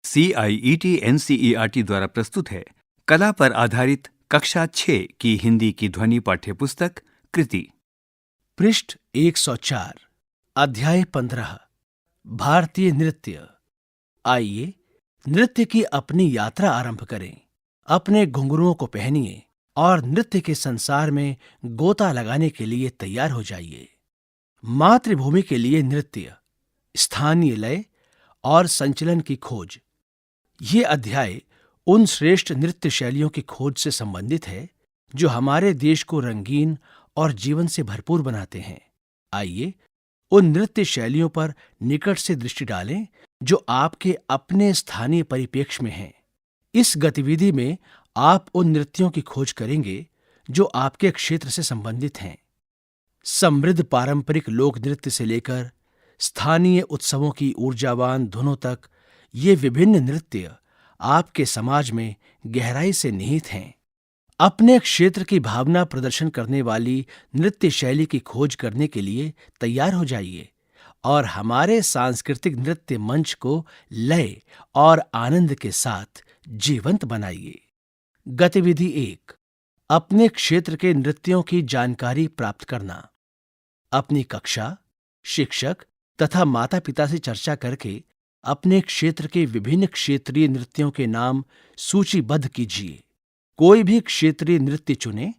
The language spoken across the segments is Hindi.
CIET-NCERT द्वारा प्रस्तुत है कला पर आधारित कक्षा 6 की हिंदी की ध्वनि पाठ्य पुस्तक कृति। पृष्ठ 104 अध्याय 15 भारतीय नृत्य। आइए नृत्य की अपनी यात्रा आरंभ करें। अपने घुंघरुओं को पहनिए और नृत्य के संसार में गोता लगाने के लिए तैयार हो जाइए। मातृभूमि के लिए नृत्य, स्थानीय लय और संचलन की खोज। ये अध्याय उन श्रेष्ठ नृत्य शैलियों की खोज से संबंधित है जो हमारे देश को रंगीन और जीवन से भरपूर बनाते हैं। आइए उन नृत्य शैलियों पर निकट से दृष्टि डालें जो आपके अपने स्थानीय परिप्रेक्ष्य में हैं। इस गतिविधि में आप उन नृत्यों की खोज करेंगे जो आपके क्षेत्र से संबंधित हैं। समृद्ध पारंपरिक लोक नृत्य से लेकर स्थानीय उत्सवों की ऊर्जावान धुनों तक ये विभिन्न नृत्य आपके समाज में गहराई से निहित हैं। अपने क्षेत्र की भावना प्रदर्शन करने वाली नृत्य शैली की खोज करने के लिए तैयार हो जाइए और हमारे सांस्कृतिक नृत्य मंच को लय और आनंद के साथ जीवंत बनाइए। गतिविधि 1, अपने क्षेत्र के नृत्यों की जानकारी प्राप्त करना। अपनी कक्षा, शिक्षक तथा माता-पिता से चर्चा करके अपने क्षेत्र के विभिन्न क्षेत्रीय नृत्यों के नाम सूचीबद्ध कीजिए। कोई भी क्षेत्रीय नृत्य चुनें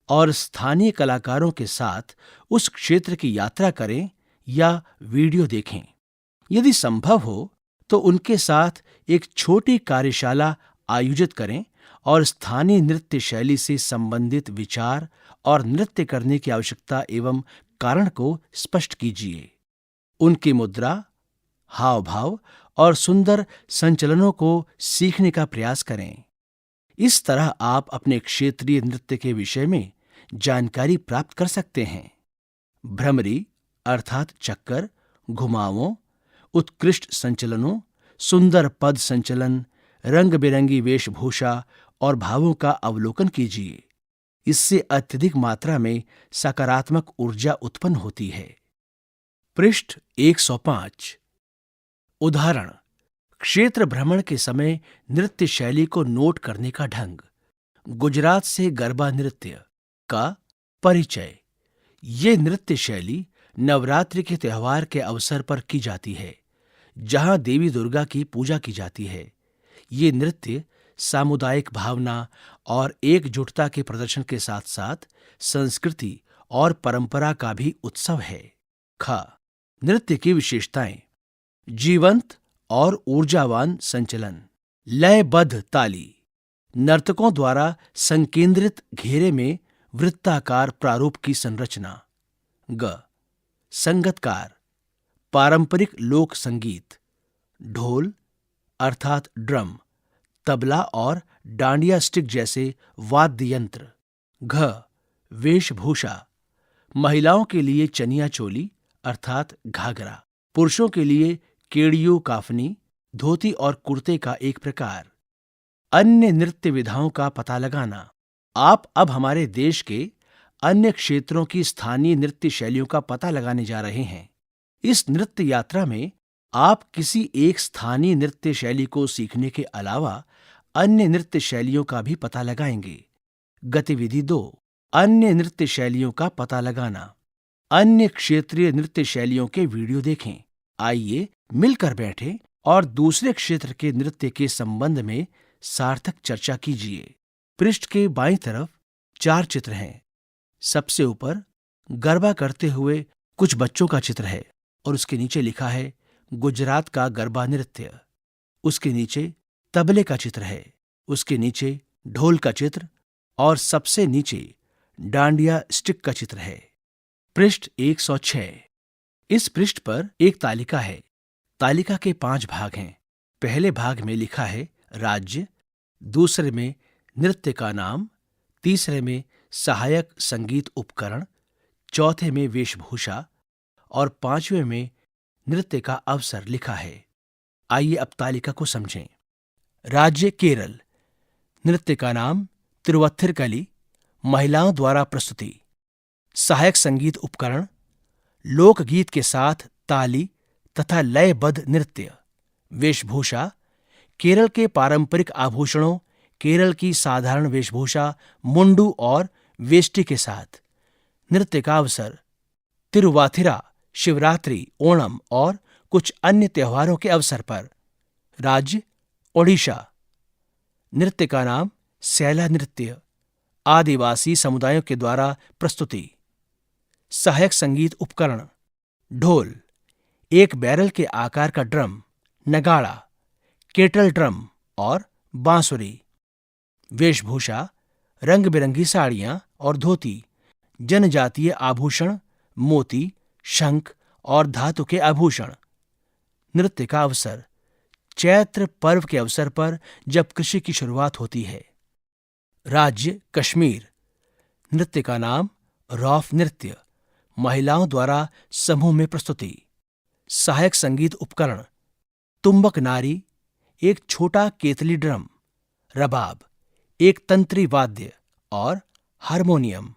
और स्थानीय कलाकारों के साथ उस क्षेत्र की यात्रा करें या वीडियो देखें। यदि संभव हो तो उनके साथ एक छोटी कार्यशाला आयोजित करें और स्थानीय नृत्य शैली से संबंधित विचार और नृत्य करने की आवश्यकता एवं कारण को स्पष्ट कीजिए। उनकी मुद्रा, हाव भाव और सुंदर संचलनों को सीखने का प्रयास करें। इस तरह आप अपने क्षेत्रीय नृत्य के विषय में जानकारी प्राप्त कर सकते हैं। भ्रमरी अर्थात चक्कर, घुमावों, उत्कृष्ट संचलनों, सुंदर पद संचलन, रंग बिरंगी वेशभूषा और भावों का अवलोकन कीजिए। इससे अत्यधिक मात्रा में सकारात्मक ऊर्जा उत्पन्न होती है। पृष्ठ 105 उदाहरण, क्षेत्र भ्रमण के समय नृत्य शैली को नोट करने का ढंग। गुजरात से गरबा नृत्य का परिचय। ये नृत्य शैली नवरात्रि के त्योहार के अवसर पर की जाती है, जहां देवी दुर्गा की पूजा की जाती है। ये नृत्य सामुदायिक भावना और एकजुटता के प्रदर्शन के साथ साथ संस्कृति और परंपरा का भी उत्सव है। ख, नृत्य की विशेषताएं। जीवंत और ऊर्जावान संचलन, लयबद्ध ताली, नर्तकों द्वारा संकेंद्रित घेरे में वृत्ताकार प्रारूप की संरचना। ग, संगतकार, पारंपरिक लोक संगीत, ढोल अर्थात ड्रम, तबला और डांडिया स्टिक जैसे वाद्य यंत्र। घ, वेशभूषा, महिलाओं के लिए चनिया चोली अर्थात घाघरा, पुरुषों के लिए केड़ियो काफनी, धोती और कुर्ते का एक प्रकार। अन्य नृत्य विधाओं का पता लगाना। आप अब हमारे देश के अन्य क्षेत्रों की स्थानीय नृत्य शैलियों का पता लगाने जा रहे हैं। इस नृत्य यात्रा में आप किसी एक स्थानीय नृत्य शैली को सीखने के अलावा अन्य नृत्य शैलियों का भी पता लगाएंगे। गतिविधि 2, अन्य नृत्य शैलियों का पता लगाना। अन्य क्षेत्रीय नृत्य शैलियों के वीडियो देखें। आइए मिलकर बैठें और दूसरे क्षेत्र के नृत्य के संबंध में सार्थक चर्चा कीजिए। पृष्ठ के बाईं तरफ 4 चित्र हैं। सबसे ऊपर गरबा करते हुए कुछ बच्चों का चित्र है और उसके नीचे लिखा है गुजरात का गरबा नृत्य। उसके नीचे तबले का चित्र है, उसके नीचे ढोल का चित्र और सबसे नीचे डांडिया स्टिक का चित्र है। पृष्ठ 106। इस पृष्ठ पर एक तालिका है। तालिका के 5 भाग हैं। पहले भाग में लिखा है राज्य, दूसरे में नृत्य का नाम, तीसरे में सहायक संगीत उपकरण, चौथे में वेशभूषा और 5वें में नृत्य का अवसर लिखा है। आइए अब तालिका को समझें। राज्य केरल, नृत्य का नाम तिरुवत्थिरकली, महिलाओं द्वारा प्रस्तुति। सहायक संगीत उपकरण, लोकगीत के साथ ताली तथा लयबद्ध नृत्य। वेशभूषा, केरल के पारंपरिक आभूषणों, केरल की साधारण वेशभूषा मुंडू और वेष्टी के साथ। नृत्य का अवसर तिरुवाथिरा, शिवरात्रि, ओणम और कुछ अन्य त्योहारों के अवसर पर। राज्य ओडिशा। नृत्य का नाम सैला नृत्य, आदिवासी समुदायों के द्वारा प्रस्तुति। सहायक संगीत उपकरण ढोल, एक बैरल के आकार का ड्रम, नगाड़ा, केटल ड्रम और बांसुरी। वेशभूषा रंग बिरंगी साड़ियां और धोती, जनजातीय आभूषण, मोती, शंख और धातु के आभूषण। नृत्य का अवसर चैत्र पर्व के अवसर पर जब कृषि की शुरुआत होती है। राज्य कश्मीर। नृत्य का नाम रौफ नृत्य, महिलाओं द्वारा समूह में प्रस्तुति। सहायक संगीत उपकरण तुम्बक नारी, एक छोटा केतली ड्रम, रबाब, एक तंत्री वाद्य और हारमोनियम।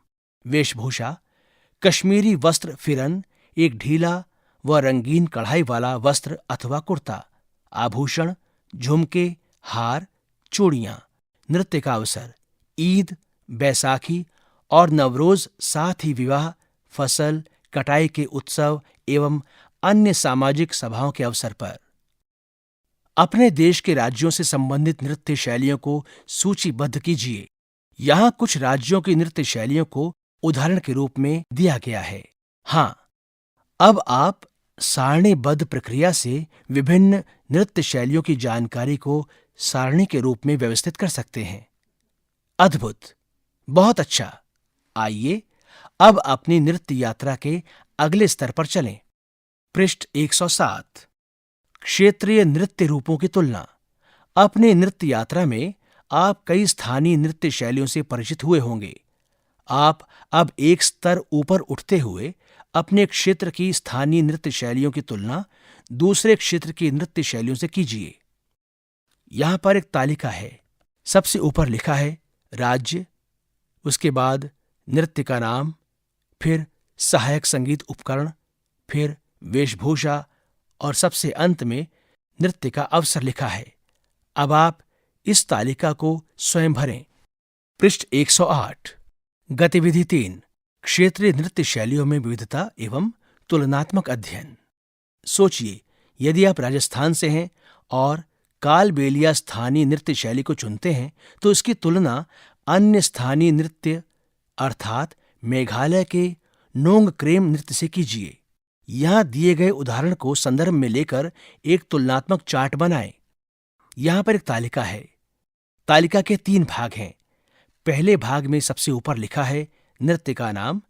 वेशभूषा कश्मीरी वस्त्र फिरन, एक ढीला व रंगीन कढ़ाई वाला वस्त्र अथवा कुर्ता। आभूषण झुमके, हार, चूड़ियां। नृत्य का अवसर ईद, बैसाखी और नवरोज, साथ ही विवाह, फसल कटाई के उत्सव एवं अन्य सामाजिक सभाओं के अवसर पर। अपने देश के राज्यों से संबंधित नृत्य शैलियों को सूचीबद्ध कीजिए। यहाँ कुछ राज्यों की नृत्य शैलियों को उदाहरण के रूप में दिया गया है। हाँ, अब आप सारणीबद्ध प्रक्रिया से विभिन्न नृत्य शैलियों की जानकारी को सारणी के रूप में व्यवस्थित कर सकते हैं। अद्भुत, बहुत अच्छा। आइए अब अपनी नृत्य यात्रा के अगले स्तर पर चलें। पृष्ठ 107। क्षेत्रीय नृत्य रूपों की तुलना। अपनी नृत्य यात्रा में आप कई स्थानीय नृत्य शैलियों से परिचित हुए होंगे। आप अब एक स्तर ऊपर उठते हुए अपने क्षेत्र की स्थानीय नृत्य शैलियों की तुलना दूसरे क्षेत्र की नृत्य शैलियों से कीजिए। यहां पर एक तालिका है। सबसे ऊपर लिखा है राज्य, उसके बाद नृत्य का नाम, फिर सहायक संगीत उपकरण, फिर वेशभूषा और सबसे अंत में नृत्य का अवसर लिखा है। अब आप इस तालिका को स्वयं भरें। पृष्ठ 108। गतिविधि 3। क्षेत्रीय नृत्य शैलियों में विविधता एवं तुलनात्मक अध्ययन। सोचिए, यदि आप राजस्थान से हैं और कालबेलिया स्थानीय नृत्य शैली को चुनते हैं तो इसकी तुलना अन्य स्थानीय नृत्य अर्थात मेघालय के नोंगक्रेम नृत्य से कीजिए। यहां दिए गए उदाहरण को संदर्भ में लेकर एक तुलनात्मक चार्ट बनाएं। यहां पर एक तालिका है। तालिका के 3 भाग हैं। पहले भाग में सबसे ऊपर लिखा है नृत्य का नाम,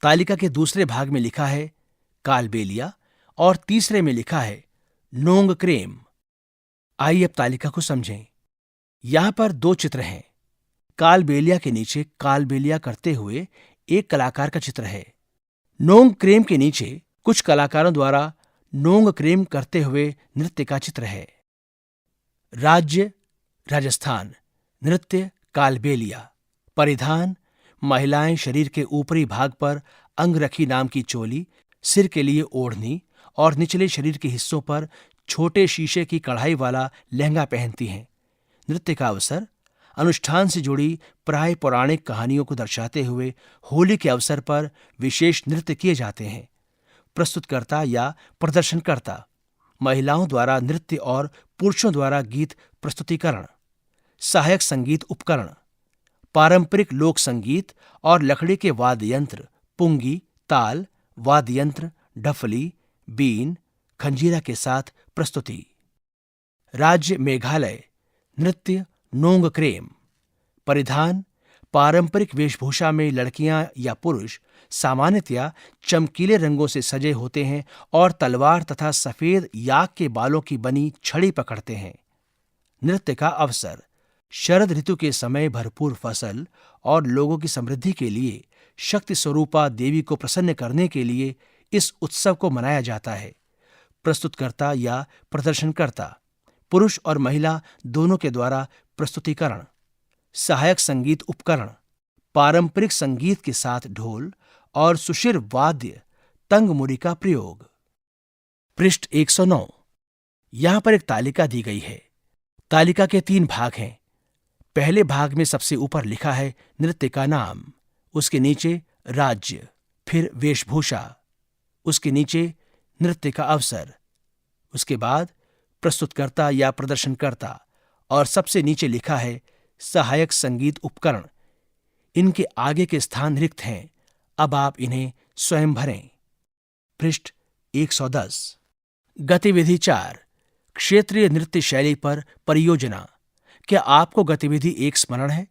तालिका के दूसरे भाग में लिखा है कालबेलिया और तीसरे में लिखा है नोंगक्रेम। आइए अब तालिका को समझें। यहां पर 2 चित्र हैं। कालबेलिया के नीचे कालबेलिया करते हुए एक कलाकार का चित्र है। नोंगक्रेम के नीचे कुछ कलाकारों द्वारा नोंगक्रेम करते हुए नृत्य का चित्र है। राज्य राजस्थान। नृत्य कालबेलिया। परिधान महिलाएं शरीर के ऊपरी भाग पर अंगरखी नाम की चोली, सिर के लिए ओढ़नी और निचले शरीर के हिस्सों पर छोटे शीशे की कढ़ाई वाला लहंगा पहनती हैं। नृत्य का अवसर अनुष्ठान से जुड़ी प्राय पौराणिक कहानियों को दर्शाते हुए होली के अवसर पर विशेष नृत्य किए जाते हैं। प्रस्तुतकर्ता या प्रदर्शनकर्ता महिलाओं द्वारा नृत्य और पुरुषों द्वारा गीत प्रस्तुतिकरण। सहायक संगीत उपकरण पारंपरिक लोक संगीत और लकड़ी के वाद्य यंत्र, पुंगी, ताल, वाद्य यंत्र, ढफली, बीन, खंजीरा के साथ प्रस्तुति। राज्य मेघालय। नृत्य नोंगक्रेम। परिधान पारंपरिक वेशभूषा में लड़कियां या पुरुष सामान्यतया चमकीले रंगों से सजे होते हैं और तलवार तथा सफेद याक के बालों की बनी छड़ी पकड़ते हैं। नृत्य का अवसर शरद ऋतु के समय भरपूर फसल और लोगों की समृद्धि के लिए शक्ति स्वरूपा देवी को प्रसन्न करने के लिए इस उत्सव को मनाया जाता है। प्रस्तुतकर्ता या प्रदर्शनकर्ता पुरुष और महिला दोनों के द्वारा प्रस्तुतिकरण। सहायक संगीत उपकरण पारंपरिक संगीत के साथ ढोल और सुशिर वाद्य तंगमुरी का प्रयोग। पृष्ठ 109। यहां पर एक तालिका दी गई है। तालिका के 3 भाग हैं। पहले भाग में सबसे ऊपर लिखा है नृत्य का नाम, उसके नीचे राज्य, फिर वेशभूषा, उसके नीचे नृत्य का अवसर, उसके बाद प्रस्तुतकर्ता या प्रदर्शनकर्ता, और सबसे नीचे लिखा है सहायक संगीत उपकरण। इनके आगे के स्थान रिक्त हैं, अब आप इन्हें स्वयं भरें। पृष्ठ 110। गतिविधि 4, क्षेत्रीय नृत्य शैली पर परियोजना। क्या आपको गतिविधि 1 स्मरण है,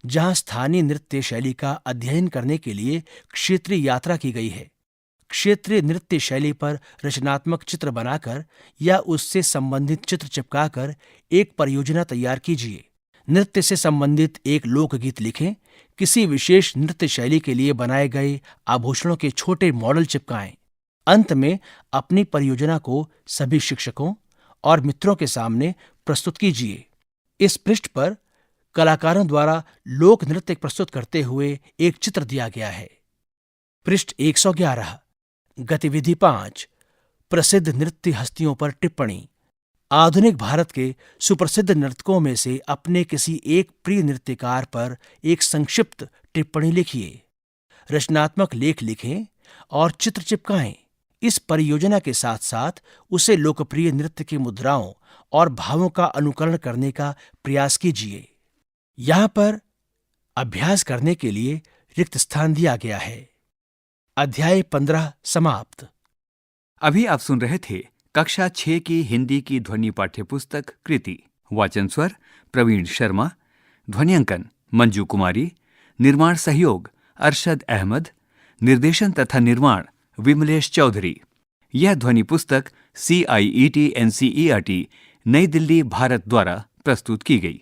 जहां स्थानीय नृत्य शैली का अध्ययन करने के लिए क्षेत्रीय यात्रा की गई है? क्षेत्रीय नृत्य शैली पर रचनात्मक चित्र बनाकर या उससे संबंधित चित्र चिपकाकर एक परियोजना तैयार कीजिए। नृत्य से संबंधित एक लोकगीत लिखें। किसी विशेष नृत्य शैली के लिए बनाए गए आभूषणों के छोटे मॉडल चिपकाएं। अंत में अपनी परियोजना को सभी शिक्षकों और मित्रों के सामने प्रस्तुत कीजिए। इस पृष्ठ पर कलाकारों द्वारा लोक नृत्य प्रस्तुत करते हुए एक चित्र दिया गया है। पृष्ठ 111। गतिविधि 5, प्रसिद्ध नृत्य हस्तियों पर टिप्पणी। आधुनिक भारत के सुप्रसिद्ध नर्तकों में से अपने किसी एक प्रिय नृत्यकार पर एक संक्षिप्त टिप्पणी लिखिए। रचनात्मक लेख लिखें और चित्र चिपकाएं। इस परियोजना के साथ साथ उसे लोकप्रिय नृत्य की मुद्राओं और भावों का अनुकरण करने का प्रयास कीजिए। यहाँ पर अभ्यास करने के लिए रिक्त स्थान दिया गया है। अध्याय 15 समाप्त। अभी आप सुन रहे थे कक्षा 6 की हिंदी की ध्वनि पाठ्यपुस्तक कृति। वाचन स्वर प्रवीण शर्मा, ध्वनियांकन मंजू कुमारी, निर्माण सहयोग अरशद अहमद, निर्देशन तथा निर्माण विमलेश चौधरी। यह ध्वनि पुस्तक CIET NCERT नई दिल्ली भारत द्वारा प्रस्तुत की गई।